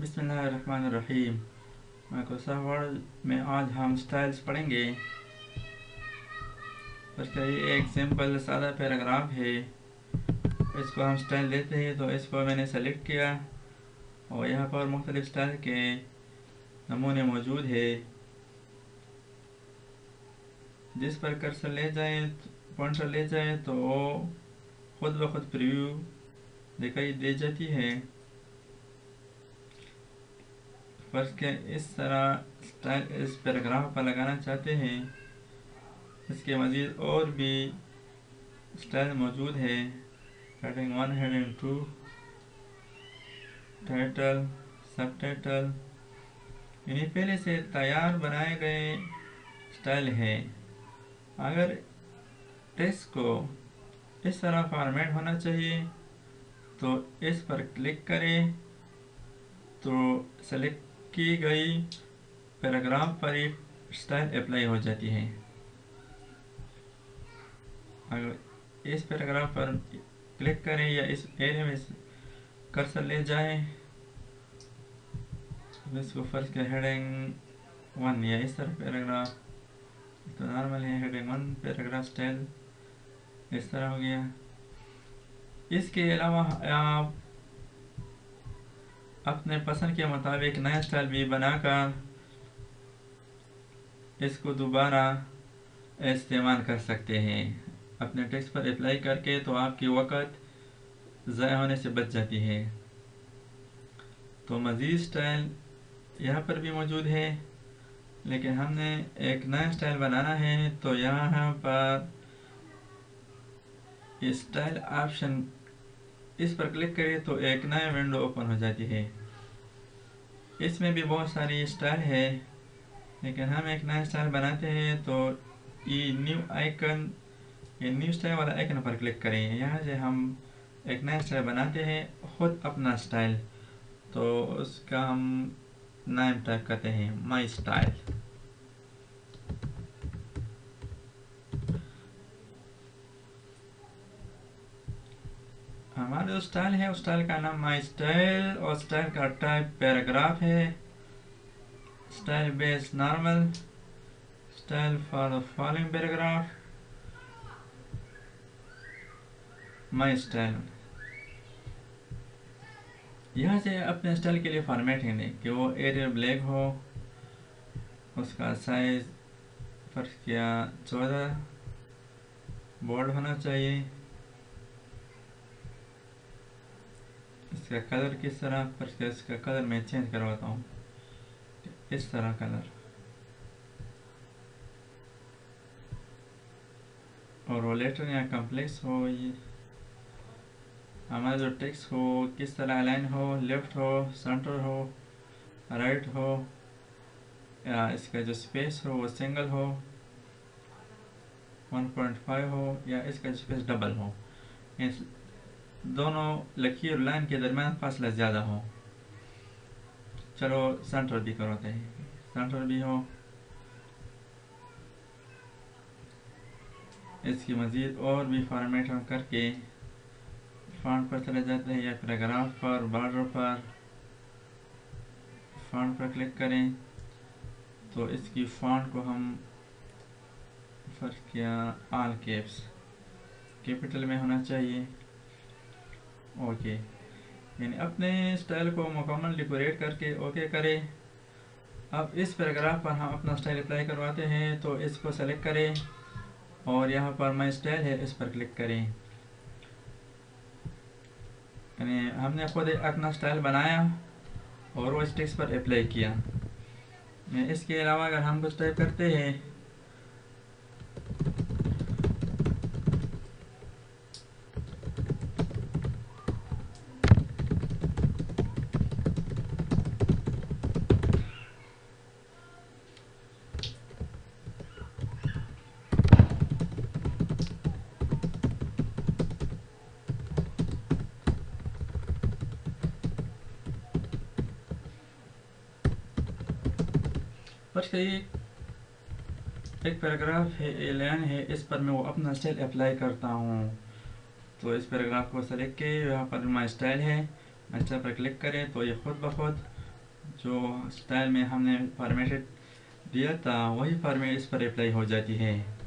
बिस्मिल्लाहिर्रहमानिर्रहीम। Microsoft word में आज हम स्टाइल्स पढ़ेंगे। उसका ये एक सिंपल सादा पैराग्राफ है। इसको हम स्टाइल देते हैं, तो इसको मैंने सेलेक्ट किया और यहाँ पर मुख्तलिफ स्टाइल के नमूने मौजूद है। जिस पर कर्सर ले जाए, पॉइंटर ले जाए, तो वो खुद ब खुद प्रीव्यू दिखाई दे जाती है। फर्स्ट के इस तरह स्टाइल इस पैराग्राफ पर लगाना चाहते हैं। इसके मज़ीद और भी स्टाइल मौजूद है। हेडिंग 1, हेडिंग 2, टाइटल, सब टाइटल, यानी पहले से तैयार बनाए गए स्टाइल है। अगर टेक्स्ट को इस तरह फॉर्मेट होना चाहिए तो इस पर क्लिक करें, तो सेलेक्ट की गई पैराग्राफ पर एक स्टाइल अप्लाई हो जाती है। अगर इस पैराग्राफ पर क्लिक करें या इस एरिया में कर्सर ले जाएं, इसको फर्स्ट के हेडिंग 1 या इस तरह पैराग्राफ, तो नॉर्मल है हेडिंग 1 पैराग्राफ स्टाइल इस तरह हो गया। इसके अलावा आप अपने पसंद के मुताबिक नया स्टाइल भी बनाकर इसको दोबारा इस्तेमाल कर सकते हैं। अपने टेक्स्ट पर अप्लाई करके तो आपकी वक़्त ज़ाया होने से बच जाती है। तो मज़ीद स्टाइल यहाँ पर भी मौजूद है, लेकिन हमने एक नया स्टाइल बनाना है, तो यहाँ पर स्टाइल ऑप्शन इस पर क्लिक करें तो एक नया विंडो ओपन हो जाती है। इसमें भी बहुत सारी स्टाइल है, लेकिन हम एक नया स्टाइल बनाते हैं, तो ये न्यू आइकन, ये न्यू स्टाइल वाला आइकन पर क्लिक करें। यहाँ से हम एक नया स्टाइल बनाते हैं, खुद अपना स्टाइल, तो उसका हम नाम टाइप करते हैं माई स्टाइल। हमारा जो स्टाइल है उस स्टाइल का नाम माई स्टाइल और स्टाइल का टाइप पैराग्राफ है। Style base normal, style for the following paragraph, my style. यहाँ से अपने स्टाइल के लिए फॉर्मेटिंग दें कि वो एरियल ब्लैक हो, उसका साइज फर्क किया 14, बोल्ड होना चाहिए। इसका कलर किस तरह पर, इसका कलर मैं चेंज करवाता हूँ, इस तरह कलर, और वो लेटर या कम्प्लेक्स हो, ये हमारा जो टेक्स्ट हो किस तरह अलाइन हो, लेफ्ट हो, सेंटर हो, राइट हो, या इसका जो स्पेस हो वो सिंगल हो, 1.5 हो, या इसका स्पेस डबल हो, इस दोनों लकीर और लाइन के दरमियान फासला ज़्यादा हो। चलो सेंटर भी करवाते हैं, सेंटर भी हो। इसकी मज़ीद और भी फॉर्मेट हम करके फॉन्ट पर चले जाते हैं, या पैराग्राफ पर, बॉर्डर पर, फॉन्ट पर क्लिक करें, तो इसकी फॉन्ट को हम फर्क किया ऑल कैप्स, कैपिटल में होना चाहिए। ओके, यानी अपने स्टाइल को मुकम्मल डेकोरेट करके ओके करें। अब इस पैराग्राफ पर हम अपना स्टाइल अप्लाई करवाते हैं, तो इसको सेलेक्ट करें और यहाँ पर माई स्टाइल है, इस पर क्लिक करें। यानी हमने खुद अपना स्टाइल बनाया और वो इस टेक्स्ट पर अप्लाई किया। इसके अलावा अगर हम कुछ टाइप करते हैं, बस ये एक पैराग्राफ है, एलान है, इस पर मैं वो अपना स्टाइल अप्लाई करता हूँ। तो इस पैराग्राफ को सेलेक्ट किए, यहाँ पर माई स्टाइल है, माई स्टाइल पर क्लिक करें, तो ये खुद ब खुद जो स्टाइल में हमने फॉर्मेटेड दिया था वही फॉर्मेट इस पर अप्लाई हो जाती है।